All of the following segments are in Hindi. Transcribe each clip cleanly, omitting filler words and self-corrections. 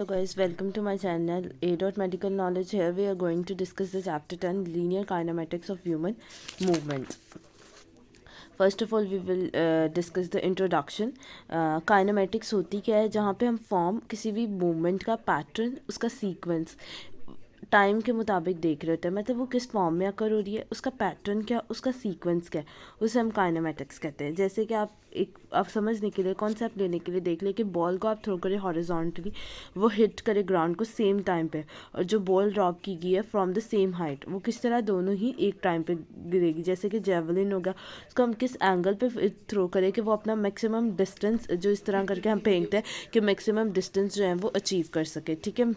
Hello guys, welcome to my channel A. Medical Knowledge. Here we are going to discuss the chapter 10 linear kinematics of human movement. First of all we will discuss the introduction. Kinematics होती क्या है, जहाँ पे हम फॉर्म किसी भी मूवमेंट का पैटर्न, उसका सीक्वेंस टाइम के मुताबिक देख रहे होते हैं, मतलब वो किस फॉर्म में अकर हो रही है, उसका पैटर्न क्या, उसका सीक्वेंस क्या है, उसे हम काइनेमेटिक्स कहते हैं। जैसे कि आप समझने के लिए, कॉन्सेप्ट लेने के लिए देख ले कि बॉल को आप थ्रो करें हॉरिजॉन्टली, वो हिट करे ग्राउंड को सेम टाइम पे, और जो बॉल ड्रॉप की गई है फ्रॉम द सेम हाइट, वो किस तरह दोनों ही एक टाइम पे गिरेगी। जैसे कि जेवलिन होगा, उसको हम किस एंगल पे थ्रो करें कि वो अपना मैक्सिमम डिस्टेंस, जो इस तरह करके हम फेंकते हैं कि मैक्सिमम डिस्टेंस जो है वो अचीव कर सके। ठीक है,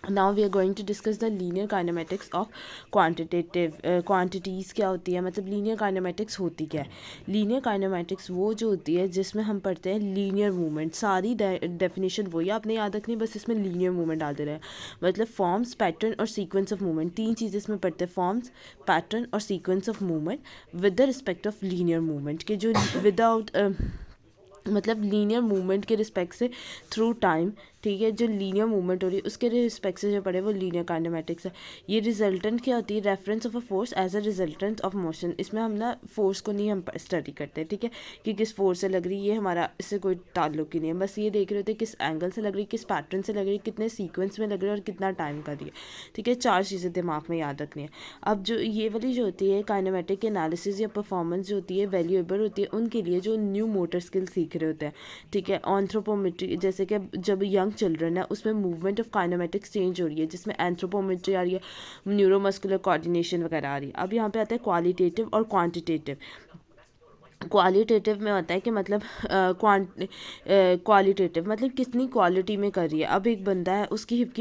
now we are going to discuss the linear kinematics of quantitative quantities. क्या होती है, मतलब लीनियर काइनेमेटिक्स होती क्या है। लीनियर काइनेमेटिक्स वो जो होती है जिसमें हम पढ़ते हैं लीनियर मूवमेंट। सारी डेफिनेशन वही आपने याद रखनी, बस इसमें लीनियर मूवमेंट डाल दे रहे हैं। मतलब फॉर्म्स, पैटर्न और सीक्वेंस ऑफ मूवमेंट, तीन चीज़ें इसमें पढ़ते हैं, फॉर्म्स, पैटर्न और sequence of movement with the respect of linear movement के जो विदाउट मतलब लीनियर मूवमेंट के रिस्पेक्ट से थ्रू टाइम। ठीक है, जो लीनियर मूवमेंट हो रही है उसके रिस्पेक्ट से जो पढ़े वो लीनियर काइनेमेटिक्स है। ये रिजल्टेंट क्या होती है, reference of a force as a resultant of motion. इसमें हम ना फोर्स को नहीं हम स्टडी करते, ठीक है, कि किस फोर्स से लग रही है, ये हमारा इससे कोई ताल्लुक ही नहीं है। बस ये देख रहे होते हैं किस एंगल से लग रही है, किस पैटर्न से लग रही है, कितने सीक्वेंस में लग रही है और कितना टाइम कर रही है। ठीक है, चार चीज़ें दिमाग में याद रखनी है। अब जो ये वाली जो होती है काइनेमेटिक एनालिसिस या परफॉर्मेंस जो होती है वैल्यूएबल होती है उनके लिए जो न्यू मोटर स्किल सीख रहे होते हैं। ठीक है, एंथ्रोपोमेट्री, जैसे कि जब यंग चिल्ड्रन है उसमें मूवमेंट ऑफ काइनेमेटिक्स चेंज हो रही है, जिसमें एंथ्रोपोमेट्री आ रही है, न्यूरोमस्कुलर कोऑर्डिनेशन वगैरह आ रही है। अब यहाँ पे आता है क्वालिटेटिव और क्वांटिटेटिव। क्वालिटेटिव में होता है कि मतलब क्वालिटेटिव मतलब कितनी क्वालिटी में कर रही है। अब एक बंदा है, उसकी हिप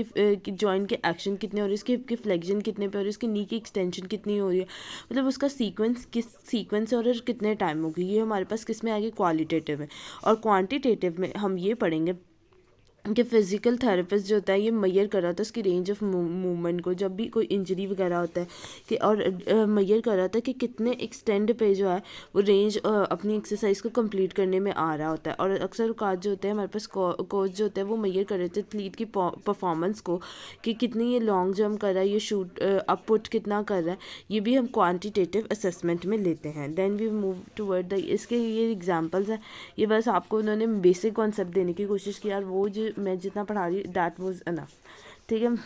की जॉइंट के एक्शन कितने हो रही है, उसकी हिप की फ्लेक्शन कितने पे हो रही है, उसकी नी की एक्सटेंशन कितनी हो रही है, मतलब उसका सीक्वेंस किस सीक्वेंस और कितने टाइम होगी, ये हमारे पास किस में आएगी, क्वालिटेटिव में। और क्वांटिटेटिव में हम ये पढ़ेंगे कि फिज़िकल थेरेपिस्ट जो होता है ये मैयर कर रहा था उसकी रेंज ऑफ मूवमेंट को, जब भी कोई इंजरी वगैरह होता है कि, और मैयर कर रहा था कि कितने एक्सटेंड पे जो है वो रेंज अपनी एक्सरसाइज को कंप्लीट करने में आ रहा होता है। और अक्सर औकात जो होते हैं हमारे पास कोच जो होते हैं वो मैयर कर रहे थे एथलीट की परफॉर्मेंस को, कि कितनी ये लॉन्ग जंप कर रहा है, ये शूट अप पुट कितना कर रहा है, ये भी हम क्वान्टिटेटिव असेसमेंट में लेते हैं। Then we move toward the, इसके ये एग्जाम्पल्स हैं, ये बस आपको उन्होंने बेसिक कॉन्सेप्ट देने की कोशिश की, और वो जो मैं जितना पढ़ा रही हूँ दैट वाज अनफ। ठीक है,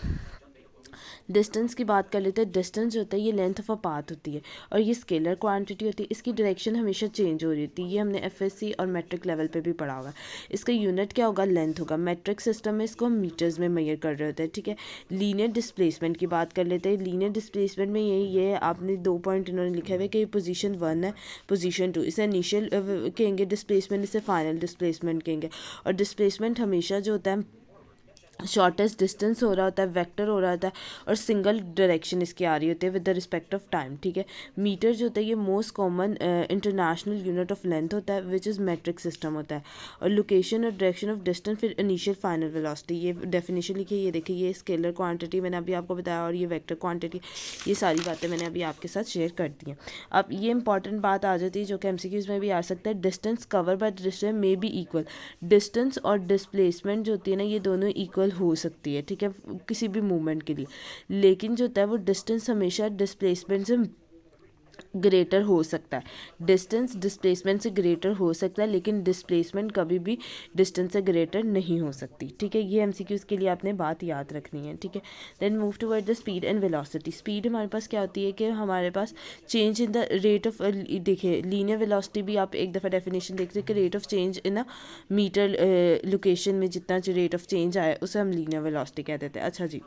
डिस्टेंस की बात कर लेते हैं। डिस्टेंस जो होता है ये लेंथ ऑफ अ पाथ होती है, और ये स्केलर क्वांटिटी होती है, इसकी डायरेक्शन हमेशा चेंज हो रही होती है। ये हमने एफएससी और मैट्रिक लेवल पे भी पढ़ा हुआ है। इसका यूनिट क्या होगा, लेंथ होगा। मैट्रिक सिस्टम में इसको हम मीटर्स में मेजर कर रहे होते हैं। ठीक है, लीनियर डिस्प्लेसमेंट की बात कर लेते हैं। लीनियर डिस्प्लेसमेंट में ये आपने 2 पॉइंट इन्होंने लिखे हुए कि पोजीशन 1 है, पोजीशन 2, इसे इनिशियल कहेंगे डिस्प्लेसमेंट, इसे फाइनल डिस्प्लेसमेंट कहेंगे। और डिस्प्लेसमेंट हमेशा जो होता है शॉर्टेस्ट डिस्टेंस हो रहा होता है, वेक्टर हो रहा होता है, और सिंगल डायरेक्शन इसकी आ रही होती है with the respect of time. ठीक है, मीटर जो होता है ये most common international unit of length होता है विच इज़ मेट्रिक सिस्टम होता है। और लोकेशन और डायरेक्शन ऑफ डिस्टेंस, फिर इनिशियल फाइनल वेलोसिटी, ये डेफिनेशन लिखी है, ये देखिए, ये स्केलर क्वांटिटी मैंने अभी आपको बताया, और ये वेक्टर क्वांटिटी, ये सारी बातें मैंने अभी आपके साथ शेयर कर दी हैं। अब ये इंपॉर्टेंट बात आ जाती है जो कि एमसीक्यूज़ में भी आ सकता है, distance cover by distance may be equal. Distance और डिस्प्लेसमेंट जो होती है ना ये दोनों इक्वल हो सकती है, ठीक है, किसी भी मूवमेंट के लिए। लेकिन जो होता है वो डिस्टेंस हमेशा डिस्प्लेसमेंट से ग्रेटर हो सकता है। डिस्टेंस डिस्प्लेसमेंट से ग्रेटर हो सकता है, लेकिन डिस्प्लेसमेंट कभी भी डिस्टेंस से ग्रेटर नहीं हो सकती। ठीक है, ये एमसीक्यूज़ के लिए आपने बात याद रखनी है। ठीक है, then move toward the speed and velocity. Speed हमारे पास क्या होती है कि हमारे पास change in the rate of, देखिए लीनियर वेलोसिटी भी आप एक दफ़ा डेफिनेशन देखते हैं कि rate of change in a metre location में जितना जो रेट ऑफ चेंज आया उसे हम लीनियर वेलोसिटी कह देते हैं। अच्छा जी,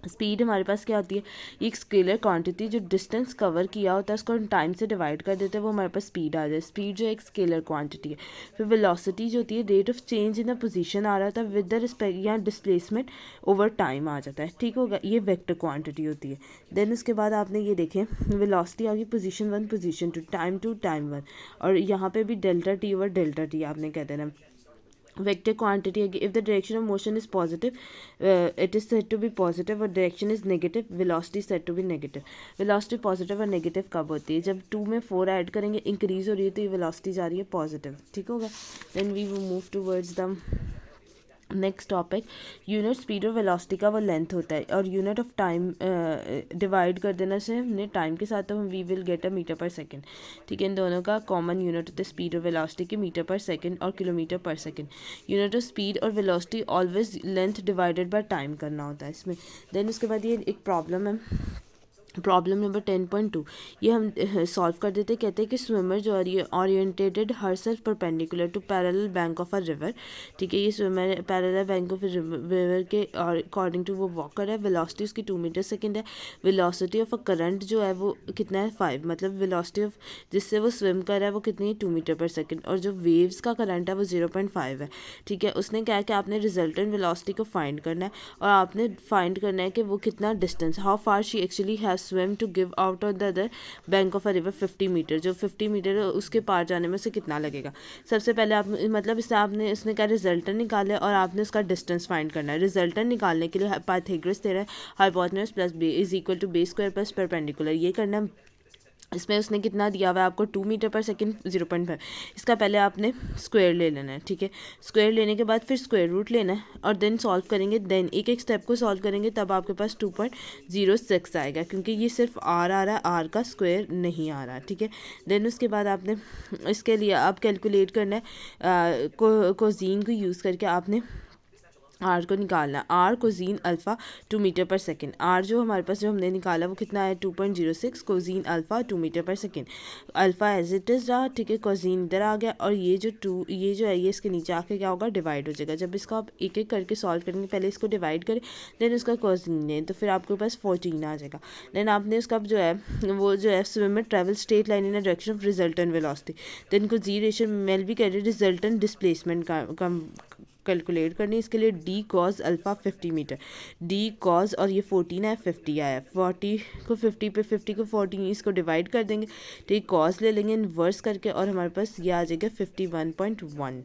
स्पीड हमारे पास क्या होती है, एक स्केलर क्वांटिटी जो डिस्टेंस कवर किया होता है उसको हम टाइम से डिवाइड कर देते हैं, वो हमारे पास स्पीड आ जाए। स्पीड जो एक स्केलर क्वांटिटी है। फिर वेलोसिटी जो होती है rate of change in the position आ रहा था विद द रिस्पेक्ट या डिस्प्लेसमेंट ओवर टाइम आ जाता है। ठीक होगा, ये वेक्टर क्वांटिटी होती है। देन उसके बाद आपने ये देखें, वेलोसिटी आ गई पोजीशन 1 पोजीशन 2 टाइम 1, और यहाँ पे भी delta T over delta T आपने कह देना। vector quantity again, if the direction of motion is positive, it is said to be positive, और direction is negative, velocity is said to be negative. velocity positive और negative कब होती है, जब 2 में 4 ऐड करेंगे इंक्रीज हो रही है तो ये velocity जा रही है पॉजिटिव। ठीक होगा, then we will move towards the next topic, unit speed और वेलोसिटी का वो लेंथ होता है और यूनिट ऑफ टाइम डिवाइड कर देना से हमने टाइम के साथ, तो हम we will get a metre per second. ठीक है, इन दोनों का कॉमन यूनिट होता है स्पीड और वेलोसिटी के मीटर पर सेकंड और किलोमीटर पर सेकंड। यूनिट ऑफ स्पीड और velocity always length divided by time करना होता है इसमें। देन उसके बाद ये एक प्रॉब्लम है, प्रॉब्लम नंबर 10.2, ये हम सॉल्व कर देते। कहते हैं कि स्विमर जो है oriented herself perpendicular to parallel bank of a river. ठीक है, ये swimmer parallel bank of river के अकॉर्डिंग टू वो वॉक कर रहा है। वेलोसिटी उसकी 2 मीटर सेकेंड है। वेलोसिटी ऑफ अ करंट जो है वो कितना है 5, मतलब वेलोसिटी ऑफ जिससे वो स्विम कर रहा है वो कितनी है 2 मीटर पर सेकेंड, और जो वेव्स का करंट है वो 0.5 है। ठीक है, उसने क्या है कि आपने रिजल्टेंट वेलोसिटी को फाइंड करना है और आपने फाइंड करना है कि वो कितना distance, how far she actually has swim to give out of the other bank of a river 50 metre, जो 50 मीटर है उसके पार जाने में उसे कितना लगेगा। सबसे पहले आप मतलब इससे आपने इसने क्या रिजल्टेंट निकाला और आपने उसका डिस्टेंस फाइंड करना है। रिजल्टेंट निकालने के लिए पाइथागोरस दे रहा है hypotenuse plus B is equal to B square plus perpendicular, ये करना है। इसमें उसने कितना दिया हुआ है आपको 2 मीटर पर सेकंड 0.5, इसका पहले आपने स्क्वायर ले लेना है। ठीक है, स्क्वायर लेने के बाद फिर स्क्वायर रूट लेना है और देन सॉल्व करेंगे। देन एक एक स्टेप को सॉल्व करेंगे तब आपके पास 2.06 आएगा, क्योंकि ये सिर्फ आर आ रहा है, आर का स्क्वायर नहीं आ रहा। ठीक है, देन उसके बाद आपने इसके लिए आप कैलकुलेट करना है कोजीन को यूज़ करके आपने आर को निकालना है। आर कोजीन अल्फ़ा 2 मीटर पर सेकेंड, आर जो हमारे पास जो हमने निकाला वो कितना है 2.06, कोजीन अल्फ़ा 2 मीटर पर second. Alpha as it is रहा। ठीक है, कोजीन इधर आ गया और ये जो 2 ये जो है ये इसके नीचे आके क्या होगा डिवाइड हो जाएगा। जब इसको आप एक एक करके सॉल्व करेंगे, पहले इसको डिवाइड करें देन उसका कोजीन लें, तो फिर आपके पास 14 आ जाएगा। देन आपने उसका जो है वो जो है swimmer travel straight line in direction of resultant velocity, then को जी रेशियो मेल भी कह रहे रिजल्टेंट डिस्प्लेसमेंट का कैलकुलेट करनी। इसके लिए D cos alpha 50 metre, D cos और ये 14 है 50 आया, 40 को 50 पे 50 को 14 इसको डिवाइड कर देंगे। ठीक, कॉज ले लेंगे इन्वर्स करके और हमारे पास ये आ जाएगा 51.1।